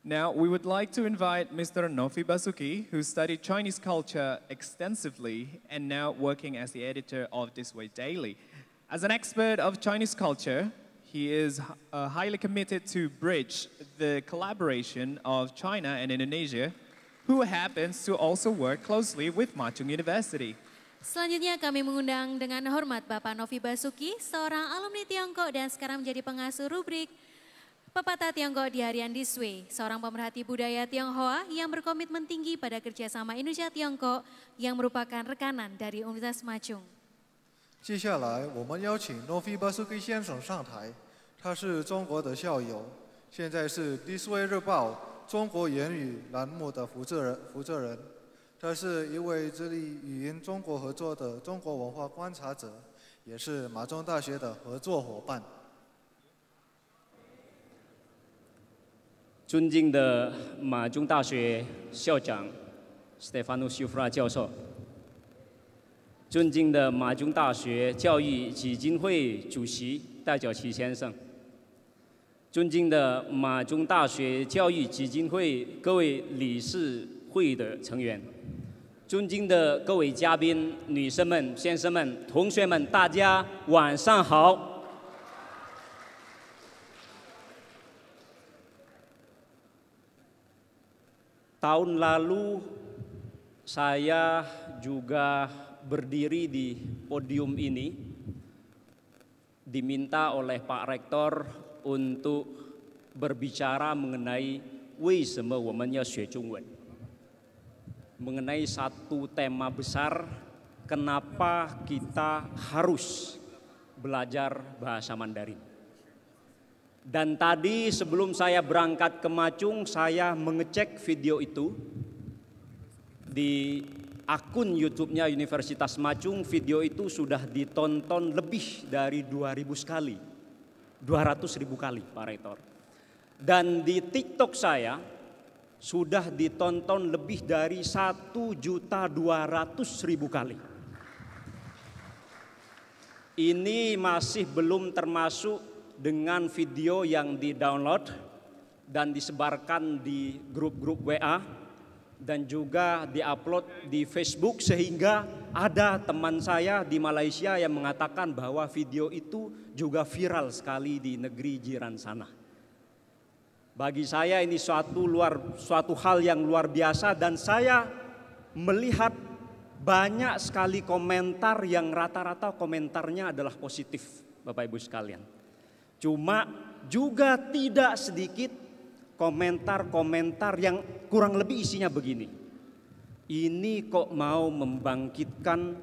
Now, we would like to invite Mr. Novi Basuki, who studied Chinese culture extensively and now working as the editor of This Way Daily. As an expert of Chinese culture, he is highly committed to bridge the collaboration of China and Indonesia, who happens to also work closely with Machung University. Selanjutnya kami mengundang dengan hormat Bapak Novi Basuki, seorang alumni Tiongkok dan sekarang menjadi pengasuh rubrik Pepatah Tiongkok di Harian This Way, seorang pemerhati budaya Tionghoa yang berkomitmen tinggi pada kerjasama Indonesia-Tiongkok yang merupakan rekanan dari Universitas Machung. 接下来我们邀请 Novi Basuki 先生上台，他是中国的校友，现在是 This Way 日报中国言语栏目的负责人。他是一位致力语音中国合作的中国文化观察者，也是马中大学的合作伙伴。 尊敬的马中大学校长 Stefanus Yufra 教授，尊敬的马中大学教育基金会主席戴角奇先生，尊敬的马中大学教育基金会各位理事会的成员，尊敬的各位嘉宾、女生们、先生们、同学们，大家晚上好。 Tahun lalu saya juga berdiri di podium ini diminta oleh Pak Rektor untuk berbicara mengenai 为什么我们要学中文 mengenai satu tema besar kenapa kita harus belajar bahasa Mandarin. Dan tadi sebelum saya berangkat ke Machung, saya mengecek video itu di akun YouTube-nya Universitas Machung. Video itu sudah ditonton lebih dari 2.000 kali, 200.000 kali, Pak Rektor. Dan di TikTok saya sudah ditonton lebih dari 1.200.000 kali. Ini masih belum termasuk dengan video yang di-download dan disebarkan di grup-grup WA dan juga di-upload di Facebook sehingga ada teman saya di Malaysia yang mengatakan bahwa video itu juga viral sekali di negeri jiran sana. Bagi saya ini suatu hal yang luar biasa dan saya melihat banyak sekali komentar yang rata-rata komentarnya adalah positif, Bapak Ibu sekalian. Cuma juga tidak sedikit komentar-komentar yang kurang lebih isinya begini. Ini kok mau membangkitkan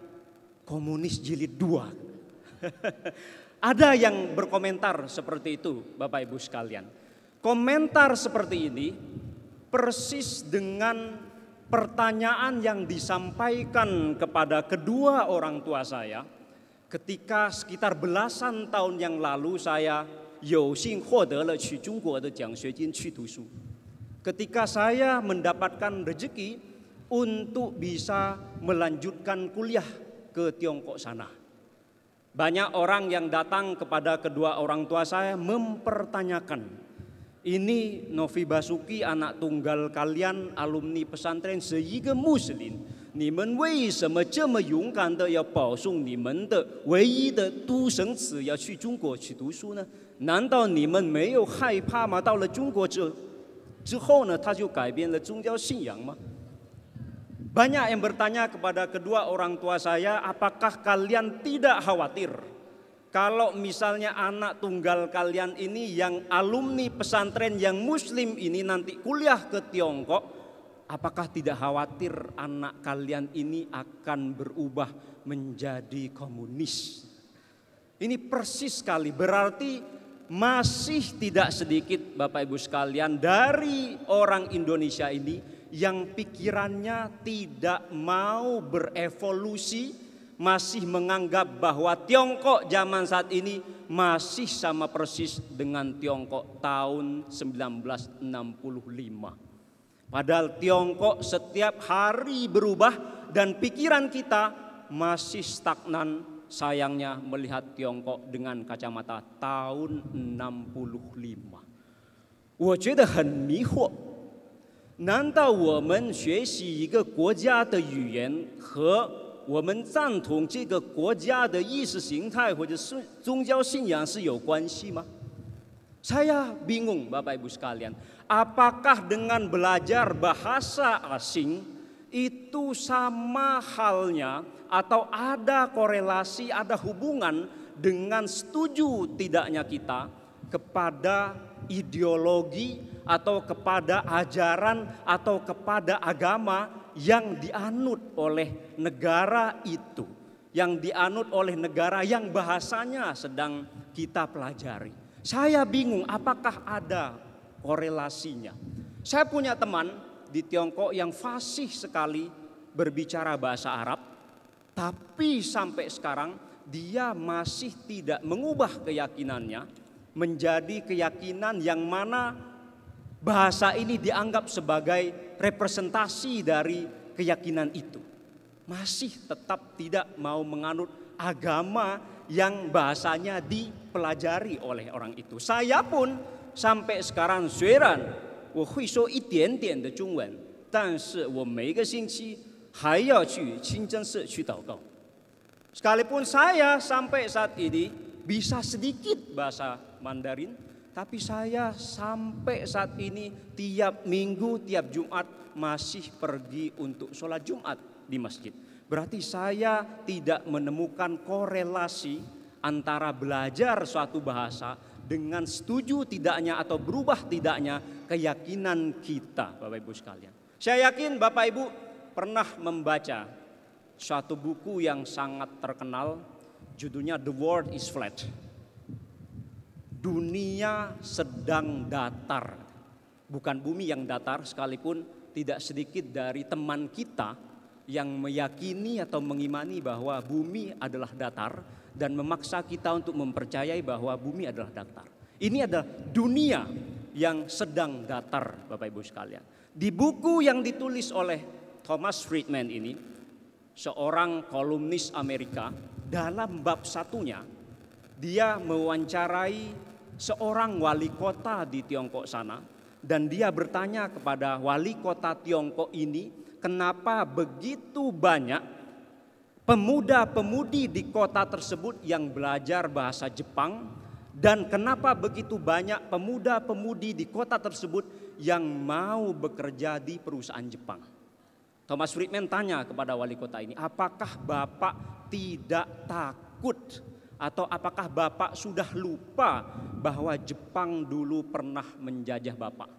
komunis jilid 2. Ada yang berkomentar seperti itu, Bapak Ibu sekalian. Komentar seperti ini persis dengan pertanyaan yang disampaikan kepada kedua orang tua saya ketika sekitar belasan tahun yang lalu saya ketika saya mendapatkan rezeki untuk bisa melanjutkan kuliah ke Tiongkok sana. Banyak orang yang datang kepada kedua orang tua saya mempertanyakan, ini Novi Basuki anak tunggal kalian alumni pesantren seyiga muslim. 你们为什么这么勇敢的要保送你们的唯一的独生子要去中国去读书呢？难道你们没有害怕吗？到了中国之后呢，他就改变了宗教信仰吗？ Banyak yang bertanya kepada kedua orang tua saya, apakah kalian tidak khawatir kalau misalnya anak tunggal kalian ini yang alumni pesantren yang muslim ini nanti kuliah ke Tiongkok? Apakah tidak khawatir anak kalian ini akan berubah menjadi komunis? Ini persis sekali, berarti masih tidak sedikit Bapak Ibu sekalian dari orang Indonesia ini yang pikirannya tidak mau berevolusi, masih menganggap bahwa Tiongkok zaman saat ini masih sama persis dengan Tiongkok tahun 1965. Padahal Tiongkok setiap hari berubah dan pikiran kita masih stagnan sayangnya melihat Tiongkok dengan kacamata tahun 65. 我觉得很迷惑难道我们学习一个国家的语言和我们赞同这个国家的意识形态或者是宗教信仰是有关系吗? Saya bingung Bapak Ibu sekalian, apakah dengan belajar bahasa asing itu sama halnya atau ada korelasi, ada hubungan dengan setuju tidaknya kita kepada ideologi atau kepada ajaran atau kepada agama yang dianut oleh negara itu, yang dianut oleh negara yang bahasanya sedang kita pelajari. Saya bingung apakah ada korelasinya. Saya punya teman di Tiongkok yang fasih sekali berbicara bahasa Arab, tapi sampai sekarang dia masih tidak mengubah keyakinannya menjadi keyakinan yang mana bahasa ini dianggap sebagai representasi dari keyakinan itu. Masih tetap tidak mau menganut agama yang bahasanya dipelajari oleh orang itu. Saya pun sampai sekarang 虽然我会说一点点的中文，但是我每个星期还要去清真寺去祷告。Sekalipun saya sampai saat ini bisa sedikit bahasa Mandarin, tapi saya sampai saat ini tiap minggu, tiap Jumat masih pergi untuk sholat Jumat di masjid. Berarti saya tidak menemukan korelasi antara belajar suatu bahasa dengan setuju tidaknya atau berubah tidaknya keyakinan kita, Bapak Ibu sekalian. Saya yakin Bapak Ibu pernah membaca suatu buku yang sangat terkenal, judulnya The World is Flat. Dunia sedang datar. Bukan bumi yang datar, sekalipun tidak sedikit dari teman kita yang meyakini atau mengimani bahwa bumi adalah datar dan memaksa kita untuk mempercayai bahwa bumi adalah datar. Ini adalah dunia yang sedang datar, Bapak Ibu sekalian. Di buku yang ditulis oleh Thomas Friedman ini, seorang kolumnis Amerika, dalam bab satunya dia mewawancarai seorang wali kota di Tiongkok sana, dan dia bertanya kepada wali kota Tiongkok ini, kenapa begitu banyak pemuda-pemudi di kota tersebut yang belajar bahasa Jepang, dan kenapa begitu banyak pemuda-pemudi di kota tersebut yang mau bekerja di perusahaan Jepang. Thomas Friedman tanya kepada wali kota ini, apakah Bapak tidak takut atau apakah Bapak sudah lupa bahwa Jepang dulu pernah menjajah Bapak?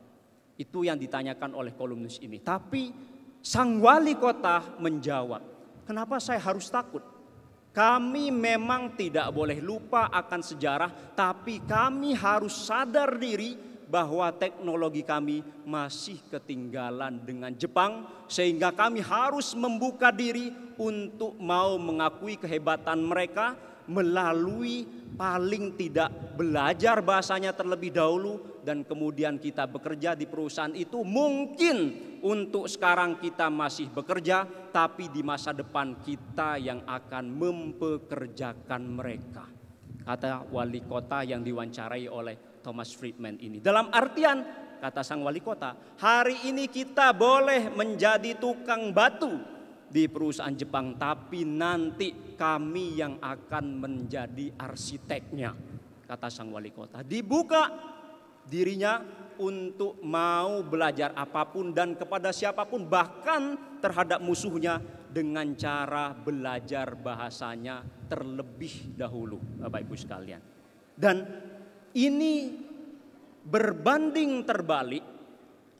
Itu yang ditanyakan oleh kolumnis ini. Tapi sang wali kota menjawab, kenapa saya harus takut? Kami memang tidak boleh lupa akan sejarah, tapi kami harus sadar diri bahwa teknologi kami masih ketinggalan dengan Jepang, sehingga kami harus membuka diri untuk mau mengakui kehebatan mereka melalui paling tidak belajar bahasanya terlebih dahulu, dan kemudian kita bekerja di perusahaan itu. Mungkin untuk sekarang kita masih bekerja, tapi di masa depan kita yang akan mempekerjakan mereka, kata wali kota yang diwawancarai oleh Thomas Friedman ini. Dalam artian, kata sang wali kota, hari ini kita boleh menjadi tukang batu di perusahaan Jepang, tapi nanti kami yang akan menjadi arsiteknya, kata sang wali kota. Dibuka dirinya untuk mau belajar apapun dan kepada siapapun, bahkan terhadap musuhnya, dengan cara belajar bahasanya terlebih dahulu, Bapak Ibu sekalian. Dan ini berbanding terbalik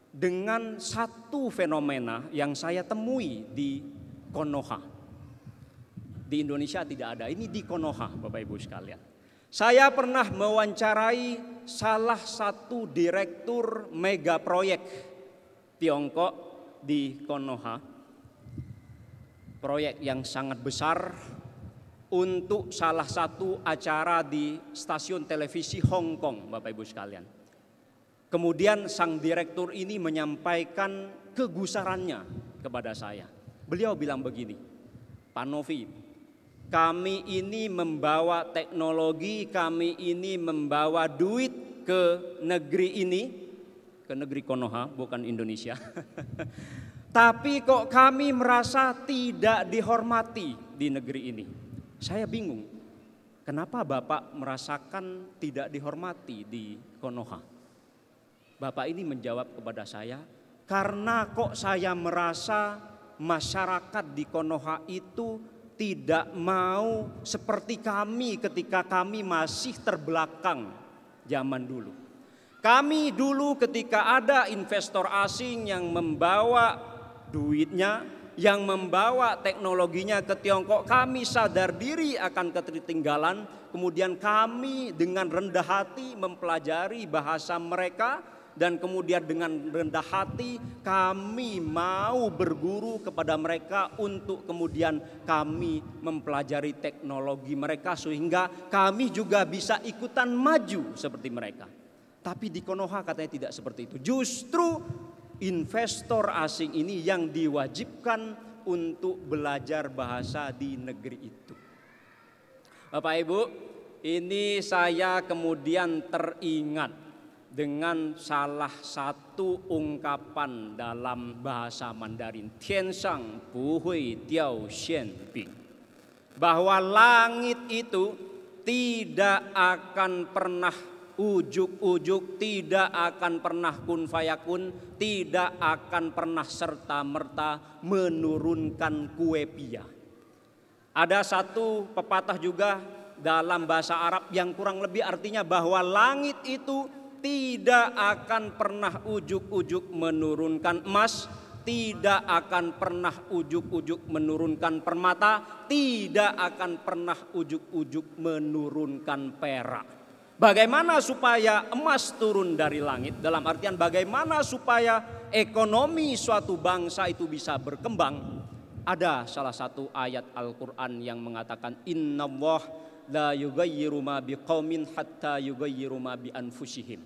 dengan satu fenomena yang saya temui di Konoha. Di Indonesia tidak ada, ini di Konoha, Bapak Ibu sekalian. Saya pernah mewawancarai salah satu direktur mega proyek Tiongkok di Konoha. Proyek yang sangat besar untuk salah satu acara di stasiun televisi Hong Kong, Bapak Ibu sekalian. Kemudian sang direktur ini menyampaikan kegusarannya kepada saya. Beliau bilang begini, Pak Novi, kami ini membawa teknologi, kami ini membawa duit ke negeri ini, ke negeri Konoha, bukan Indonesia. Tapi kok kami merasa tidak dihormati di negeri ini. Saya bingung, kenapa Bapak merasakan tidak dihormati di Konoha? Bapak ini menjawab kepada saya, karena kok saya merasa masyarakat di Konoha itu tidak mau seperti kami ketika kami masih terbelakang zaman dulu. Kami dulu ketika ada investor asing yang membawa duitnya, yang membawa teknologinya ke Tiongkok, kami sadar diri akan ketertinggalan. Kemudian kami dengan rendah hati mempelajari bahasa mereka, dan kemudian dengan rendah hati kami mau berguru kepada mereka untuk kemudian kami mempelajari teknologi mereka sehingga kami juga bisa ikutan maju seperti mereka. Tapi di Konoha katanya tidak seperti itu. Justru investor asing ini yang diwajibkan untuk belajar bahasa di negeri itu. Bapak Ibu, ini saya kemudian teringat dengan salah satu ungkapan dalam bahasa Mandarin, Tianshang buhui diao xian bing, bahwa langit itu tidak akan pernah ujuk-ujuk, tidak akan pernah kun fayakun, tidak akan pernah serta-merta menurunkan kue pia. Ada satu pepatah juga dalam bahasa Arab yang kurang lebih artinya bahwa langit itu tidak akan pernah ujuk-ujuk menurunkan emas, tidak akan pernah ujuk-ujuk menurunkan permata, tidak akan pernah ujuk-ujuk menurunkan perak. Bagaimana supaya emas turun dari langit? Dalam artian bagaimana supaya ekonomi suatu bangsa itu bisa berkembang? Ada salah satu ayat Al-Quran yang mengatakan Innallah la yughayyiru ma biqaumin hatta yughayyiru ma bi anfusihim.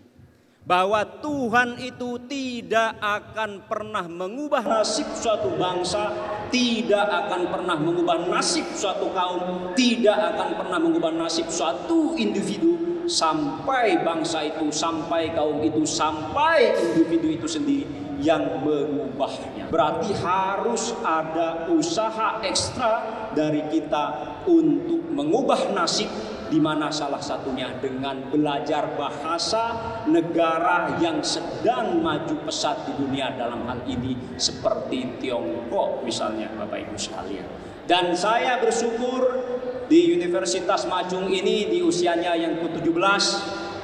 Bahwa Tuhan itu tidak akan pernah mengubah nasib suatu bangsa, tidak akan pernah mengubah nasib suatu kaum, tidak akan pernah mengubah nasib suatu individu sampai bangsa itu, sampai kaum itu, sampai individu itu sendiri yang mengubahnya. Berarti harus ada usaha ekstra dari kita untuk mengubah nasib, di mana salah satunya dengan belajar bahasa negara yang sedang maju pesat di dunia, dalam hal ini seperti Tiongkok misalnya, Bapak Ibu sekalian. Dan saya bersyukur di Universitas Majung ini di usianya yang ke-17,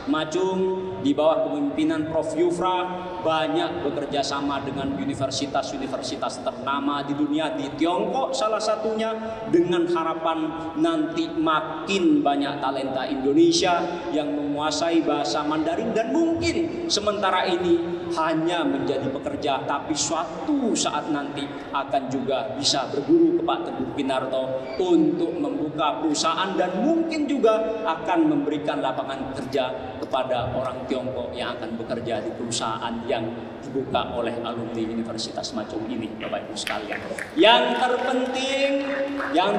Majung di bawah kepemimpinan Prof. Yufra banyak bekerja sama dengan universitas-universitas ternama di dunia, di Tiongkok salah satunya, dengan harapan nanti makin banyak talenta Indonesia yang menguasai bahasa Mandarin dan mungkin sementara ini hanya menjadi pekerja, tapi suatu saat nanti akan juga bisa berguru ke Pak Teguh Kinarto untuk membuka perusahaan dan mungkin juga akan memberikan lapangan kerja kepada orang Tiongkok yang akan bekerja di perusahaan yang dibuka oleh alumni Universitas Majung ini, Bapak Ibu sekalian. Yang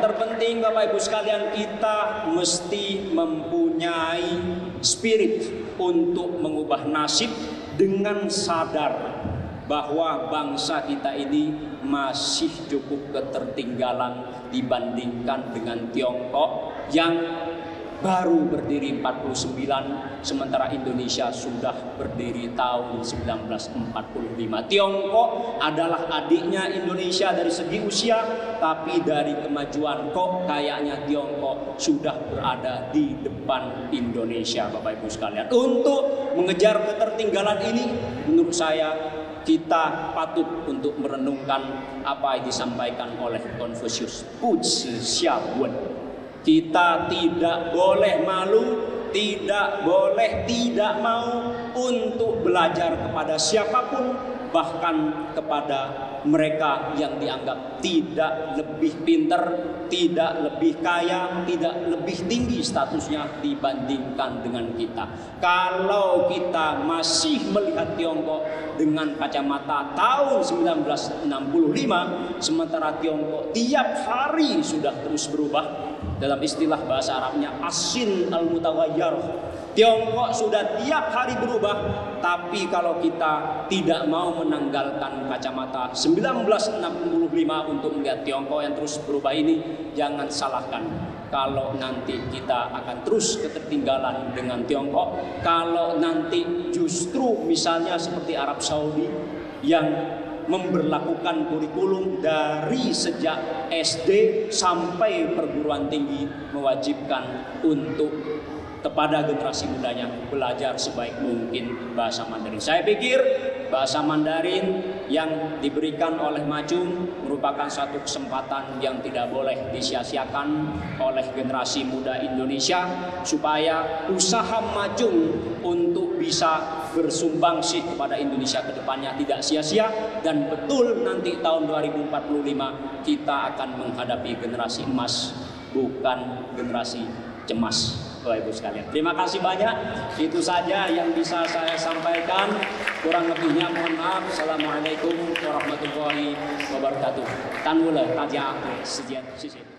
terpenting Bapak Ibu sekalian, kita mesti mempunyai spirit untuk mengubah nasib dengan sadar bahwa bangsa kita ini masih cukup ketertinggalan dibandingkan dengan Tiongkok yang baru berdiri 49, sementara Indonesia sudah berdiri tahun 1945. Tiongkok adalah adiknya Indonesia dari segi usia, tapi dari kemajuan kok kayaknya Tiongkok sudah berada di depan Indonesia, Bapak Ibu sekalian. Untuk mengejar ketertinggalan ini, menurut saya kita patut untuk merenungkan apa yang disampaikan oleh Konfusius, kita tidak boleh malu, tidak boleh tidak mau untuk belajar kepada siapapun, bahkan kepada mereka yang dianggap tidak lebih pintar, tidak lebih kaya, tidak lebih tinggi statusnya dibandingkan dengan kita. Kalau kita masih melihat Tiongkok dengan kacamata tahun 1965, sementara Tiongkok tiap hari sudah terus berubah. Dalam istilah bahasa Arabnya asin al-mutaghayyar, Tiongkok sudah tiap hari berubah, tapi kalau kita tidak mau menanggalkan kacamata 1965 untuk melihat Tiongkok yang terus berubah ini, jangan salahkan kalau nanti kita akan terus ketertinggalan dengan Tiongkok. Kalau nanti justru misalnya seperti Arab Saudi yang memberlakukan kurikulum dari sejak SD sampai perguruan tinggi, mewajibkan untuk kepada generasi mudanya belajar sebaik mungkin bahasa Mandarin. Saya pikir bahasa Mandarin yang diberikan oleh Majung merupakan satu kesempatan yang tidak boleh disia-siakan oleh generasi muda Indonesia, supaya usaha Majung untuk bisa bersumbangsi kepada Indonesia ke depannya tidak sia-sia, dan betul nanti tahun 2045 kita akan menghadapi generasi emas, bukan generasi cemas. Bapak Ibu sekalian, terima kasih banyak. Itu saja yang bisa saya sampaikan. Kurang lebihnya mohon maaf. Assalamualaikum warahmatullahi wabarakatuh. Tan Wula, Tajia, Sejian, Sisi.